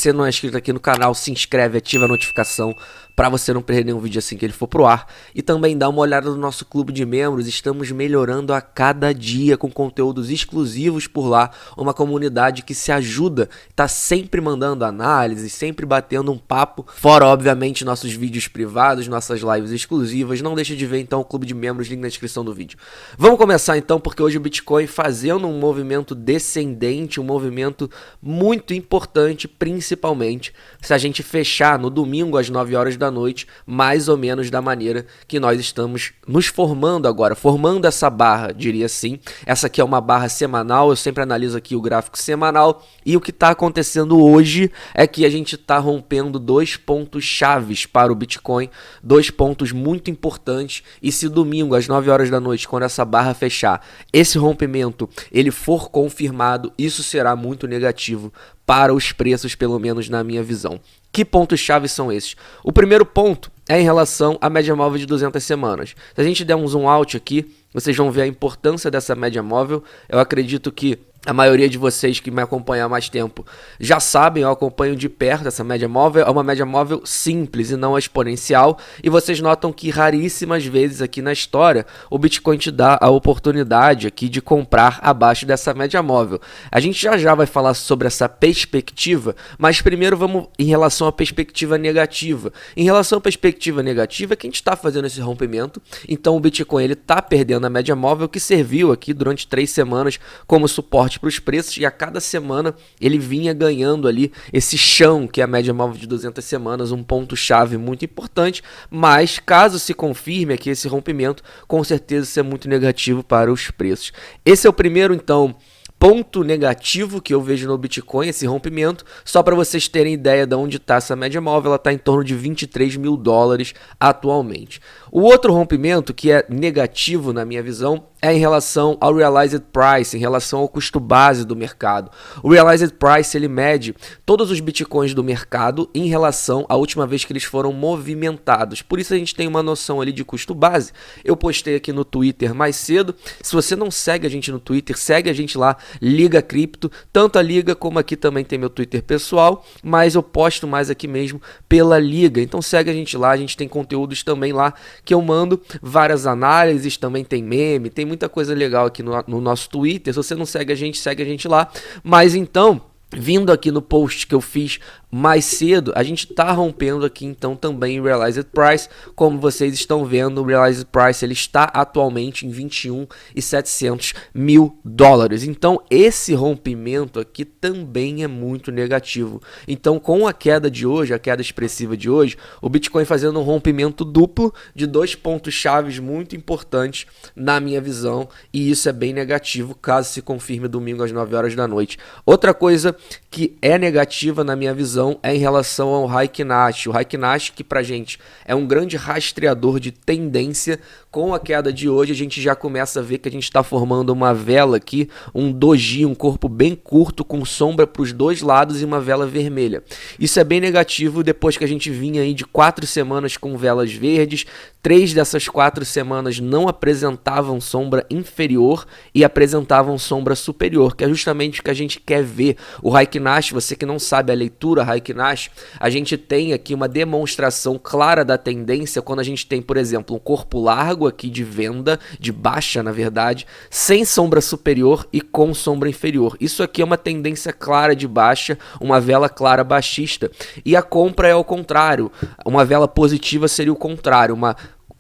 você não é inscrito aqui no canal, se inscreve, ativa a notificação para você não perder nenhum vídeo assim que ele for pro ar. E também dá uma olhada no nosso clube de membros, estamos melhorando a cada dia com conteúdos exclusivos por lá, uma comunidade que se ajuda, tá sempre mandando análises, sempre batendo um papo, fora obviamente nossos vídeos privados, nossas lives exclusivas. Não deixa de ver então o clube de membros, link na descrição do vídeo. Vamos começar então, porque hoje o Bitcoin fazendo um movimento descendente, um movimento muito importante, principalmente se a gente fechar no domingo às 9 horas da noite, mais ou menos da maneira que nós estamos nos formando agora, formando essa barra, diria assim. Essa aqui é uma barra semanal, eu sempre analiso aqui o gráfico semanal, e o que está acontecendo hoje é que a gente está rompendo dois pontos chaves para o Bitcoin, dois pontos muito importantes, e se domingo às 9 horas da noite, quando essa barra fechar, esse rompimento ele for confirmado, isso será muito negativo para os preços, pelo menos na minha visão. Que pontos-chave são esses? O primeiro ponto é em relação à média móvel de 200 semanas. Se a gente der um zoom out aqui, vocês vão ver a importância dessa média móvel. Eu acredito que a maioria de vocês que me acompanham há mais tempo já sabem, eu acompanho de perto essa média móvel. É uma média móvel simples e não exponencial. E vocês notam que raríssimas vezes aqui na história o Bitcoin te dá a oportunidade aqui de comprar abaixo dessa média móvel. A gente já vai falar sobre essa perspectiva, mas primeiro vamos em relação à perspectiva negativa. Em relação à perspectiva negativa, é que a gente está fazendo esse rompimento. Então o Bitcoin está perdendo a média móvel, que serviu aqui durante 3 semanas como suporte para os preços, e a cada semana ele vinha ganhando ali esse chão que é a média móvel de 200 semanas, um ponto chave muito importante. Mas caso se confirme aqui esse rompimento, com certeza isso é muito negativo para os preços. Esse é o primeiro então ponto negativo que eu vejo no Bitcoin, esse rompimento. Só para vocês terem ideia de onde está essa média móvel, ela está em torno de 23 mil dólares atualmente. O outro rompimento que é negativo na minha visão é em relação ao Realized Price, em relação ao custo base do mercado. O Realized Price ele mede todos os Bitcoins do mercado em relação à última vez que eles foram movimentados. Por isso a gente tem uma noção ali de custo base. Eu postei aqui no Twitter mais cedo. Se você não segue a gente no Twitter, segue a gente lá, Liga Cripto, tanto a Liga como aqui também tem meu Twitter pessoal, mas eu posto mais aqui mesmo pela Liga. Então segue a gente lá, a gente tem conteúdos também lá que eu mando várias análises, também tem meme, tem muita coisa legal aqui no nosso Twitter. Se você não segue a gente lá. Mas então, vindo aqui no post que eu fiz mais cedo, a gente está rompendo aqui então também o Realized Price. Como vocês estão vendo, o Realized Price ele está atualmente em 21.700 mil dólares. Então esse rompimento aqui também é muito negativo. Então com a queda de hoje, a queda expressiva de hoje, o Bitcoin fazendo um rompimento duplo de dois pontos chaves muito importantes na minha visão, e isso é bem negativo caso se confirme domingo às 9 horas da noite. Outra coisa que é negativa na minha visão é em relação ao Heikin Nash. O Heikin Nash, que pra gente é um grande rastreador de tendência, com a queda de hoje a gente já começa a ver que a gente está formando uma vela aqui, um doji, um corpo bem curto com sombra para os dois lados e uma vela vermelha. Isso é bem negativo depois que a gente vinha aí de 4 semanas com velas verdes. 3 dessas 4 semanas não apresentavam sombra inferior e apresentavam sombra superior, que é justamente o que a gente quer ver. O Heikin Nash, você que não sabe a leitura Heikin Nash, a gente tem aqui uma demonstração clara da tendência quando a gente tem, por exemplo, um corpo largo aqui de venda, de baixa na verdade, sem sombra superior e com sombra inferior. Isso aqui é uma tendência clara de baixa, uma vela clara baixista. E a compra é ao contrário, uma vela positiva seria o contrário,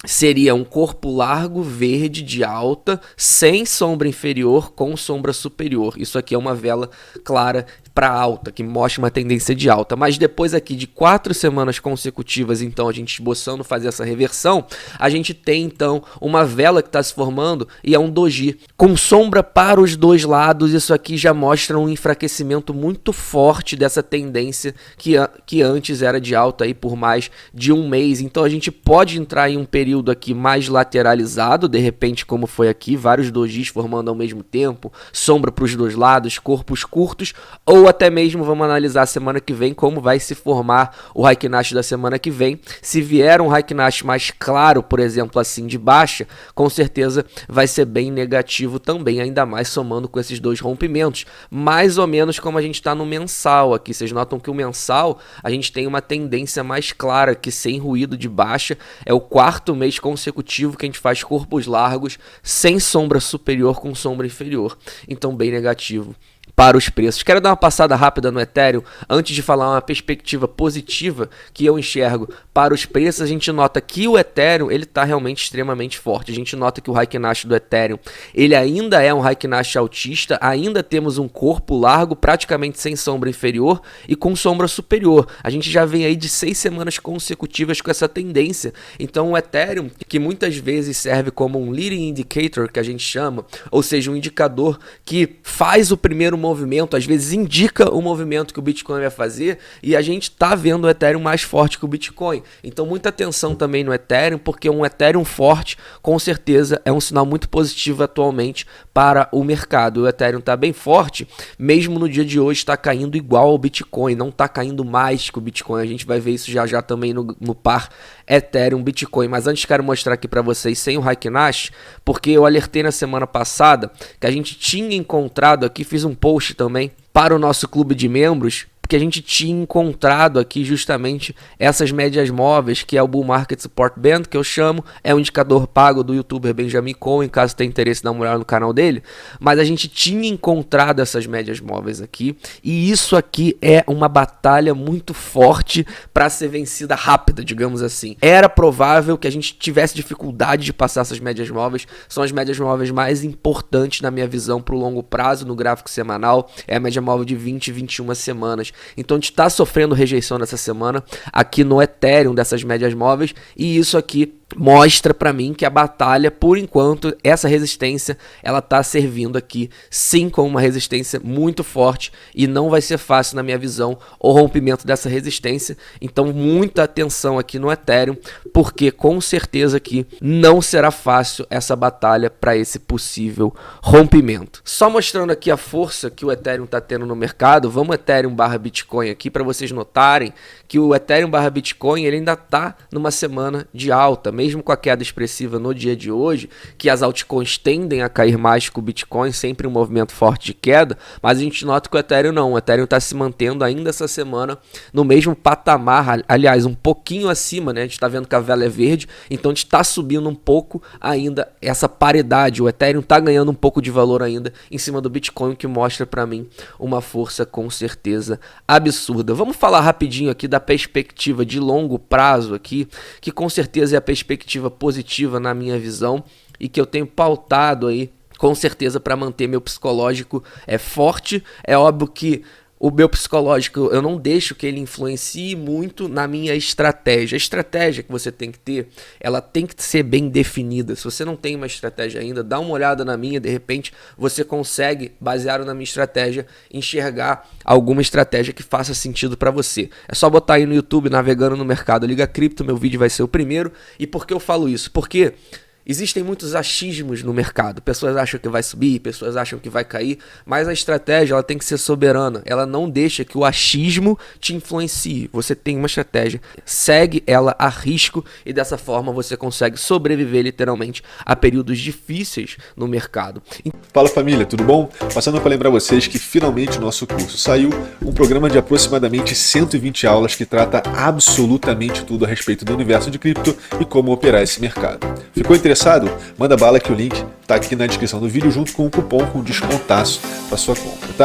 seria um corpo largo verde de alta, sem sombra inferior, com sombra superior. Isso aqui é uma vela clara para alta, que mostra uma tendência de alta. Mas depois aqui de 4 semanas consecutivas, então a gente esboçando fazer essa reversão, a gente tem então uma vela que está se formando e é um doji com sombra para os dois lados. Isso aqui já mostra um enfraquecimento muito forte dessa tendência que antes era de alta aí por mais de um mês. Então a gente pode entrar em um período aqui mais lateralizado, de repente como foi aqui, vários dojis formando ao mesmo tempo, sombra para os dois lados, corpos curtos, ou ou até mesmo vamos analisar a semana que vem como vai se formar o Heikin Ashi da semana que vem. Se vier um Heikin Ashi mais claro, por exemplo, assim de baixa, com certeza vai ser bem negativo também, ainda mais somando com esses dois rompimentos, mais ou menos como a gente está no mensal aqui. Vocês notam que o mensal a gente tem uma tendência mais clara, que sem ruído de baixa é o quarto mês consecutivo que a gente faz corpos largos sem sombra superior com sombra inferior, então bem negativo para os preços. Quero dar uma passada rápida no Ethereum antes de falar uma perspectiva positiva que eu enxergo para os preços. A gente nota que o Ethereum ele está realmente extremamente forte. A gente nota que o Heikin Ashi do Ethereum ele ainda é um Heikin Ashi altista, ainda temos um corpo largo praticamente sem sombra inferior e com sombra superior. A gente já vem aí de 6 semanas consecutivas com essa tendência. Então o Ethereum, que muitas vezes serve como um leading indicator, que a gente chama, ou seja, um indicador que faz o primeiro movimento, às vezes indica o movimento que o Bitcoin vai fazer, e a gente está vendo o Ethereum mais forte que o Bitcoin. Então muita atenção também no Ethereum, porque um Ethereum forte com certeza é um sinal muito positivo atualmente para o mercado. O Ethereum está bem forte, mesmo no dia de hoje está caindo igual ao Bitcoin, não está caindo mais que o Bitcoin. A gente vai ver isso já já também no par Ethereum Bitcoin. Mas antes quero mostrar aqui para vocês sem o Heikin Ashi, porque eu alertei na semana passada que a gente tinha encontrado aqui, fiz um post também para o nosso clube de membros, porque a gente tinha encontrado aqui justamente essas médias móveis, que é o Bull Market Support Band, que eu chamo, é um indicador pago do youtuber Benjamin Cohen, caso tenha interesse dá uma olhada no canal dele, mas a gente tinha encontrado essas médias móveis aqui, e isso aqui é uma batalha muito forte para ser vencida rápida, digamos assim. Era provável que a gente tivesse dificuldade de passar essas médias móveis, são as médias móveis mais importantes na minha visão para o longo prazo no gráfico semanal, é a média móvel de 20 e 21 semanas. Então a gente está sofrendo rejeição nessa semana aqui no Ethereum dessas médias móveis, e isso aqui mostra para mim que a batalha, por enquanto, essa resistência, ela tá servindo aqui sim como uma resistência muito forte, e não vai ser fácil na minha visão o rompimento dessa resistência. Então muita atenção aqui no Ethereum, porque com certeza aqui não será fácil essa batalha para esse possível rompimento. Só mostrando aqui a força que o Ethereum tá tendo no mercado, vamos Ethereum barra Bitcoin aqui para vocês notarem que o Ethereum barra Bitcoin ele ainda tá numa semana de alta, mesmo com a queda expressiva no dia de hoje, que as altcoins tendem a cair mais que o Bitcoin, sempre um movimento forte de queda, mas a gente nota que o Ethereum não, o Ethereum está se mantendo ainda essa semana no mesmo patamar, aliás, um pouquinho acima, né? A gente está vendo que a vela é verde, então a gente está subindo um pouco ainda essa paridade, o Ethereum está ganhando um pouco de valor ainda em cima do Bitcoin, o que mostra para mim uma força com certeza absurda. Vamos falar rapidinho aqui da perspectiva de longo prazo aqui, que com certeza é a perspectiva positiva na minha visão e que eu tenho pautado aí com certeza para manter meu psicológico forte. É óbvio que o meu psicológico, eu não deixo que ele influencie muito na minha estratégia. A estratégia que você tem que ter, ela tem que ser bem definida. Se você não tem uma estratégia ainda, dá uma olhada na minha, de repente você consegue, baseado na minha estratégia, enxergar alguma estratégia que faça sentido para você. É só botar aí no YouTube, navegando no mercado Liga Cripto, meu vídeo vai ser o primeiro. E por que eu falo isso? Porque existem muitos achismos no mercado, pessoas acham que vai subir, pessoas acham que vai cair, mas a estratégia ela tem que ser soberana, ela não deixa que o achismo te influencie. Você tem uma estratégia, segue ela a risco e dessa forma você consegue sobreviver literalmente a períodos difíceis no mercado. Fala família, tudo bom? Passando para lembrar vocês que finalmente o nosso curso saiu, um programa de aproximadamente 120 aulas que trata absolutamente tudo a respeito do universo de cripto e como operar esse mercado. Ficou interessado? Manda bala que o link está aqui na descrição do vídeo junto com o cupom com descontaço para sua compra, tá?